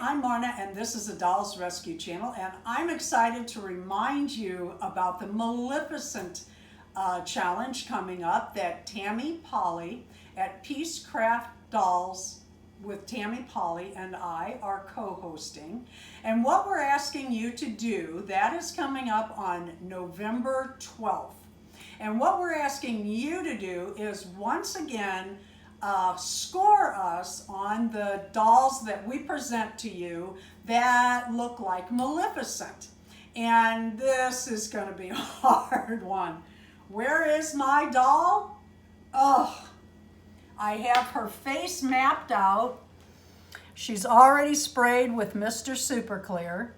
I'm Marna, and this is the Dolls Rescue Channel, and I'm excited to remind you about the Maleficent challenge coming up that Tammy Powley at Peacecraft Dolls with Tammy Powley and I are co-hosting. And what we're asking you to do, that is coming up on November 12th. And what we're asking you to do is once again score us on the dolls that we present to you that look like Maleficent. And this is going to be a hard one. Where is my doll? Oh, I have her face mapped out. She's already sprayed with Mr. Super Clear.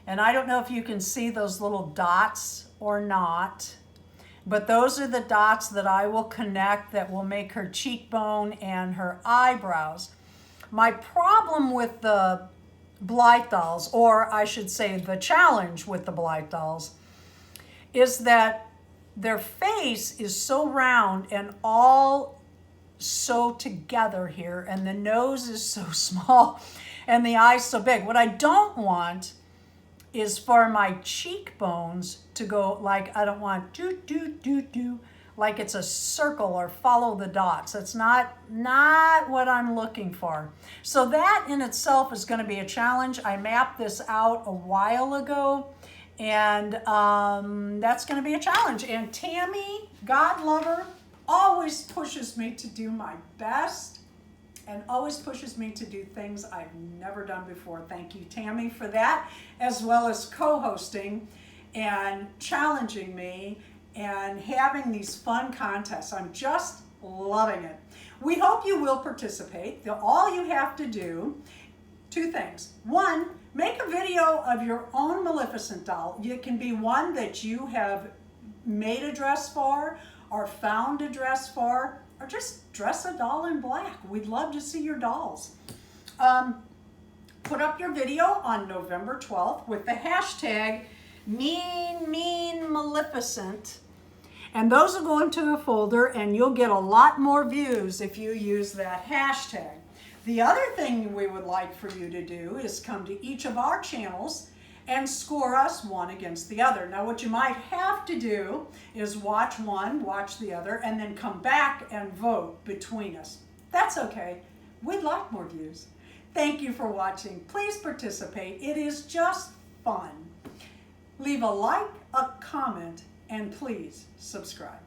And I don't know if you can see those little dots or not. But those are the dots that I will connect that will make her cheekbone and her eyebrows. My problem with the Blythe dolls, or I should say the challenge with the Blythe dolls, is that their face is so round and all so together here, and the nose is so small and the eyes so big. What I don't want is for my cheekbones to go like, I don't want do, like it's a circle or follow the dots. That's not what I'm looking for. So that in itself is gonna be a challenge. I mapped this out a while ago, and that's gonna be a challenge. And Tammy, God love her, always pushes me to do my best and always pushes me to do things I've never done before. Thank you, Tammy, for that, as well as co-hosting and challenging me and having these fun contests. I'm just loving it. We hope you will participate. All you have to do, two things. One, make a video of your own Maleficent doll. It can be one that you have made a dress for or found a dress for, or just dress a doll in black. We'd love to see your dolls. Put up your video on November 12th with the hashtag MeanMeanMaleficent. And those will go into a folder, and you'll get a lot more views if you use that hashtag. The other thing we would like for you to do is come to each of our channels and score us one against the other. Now what you might have to do is watch one, watch the other, and then come back and vote between us. That's okay. We'd like more views. Thank you for watching. Please participate. It is just fun. Leave a like, a comment, and please subscribe.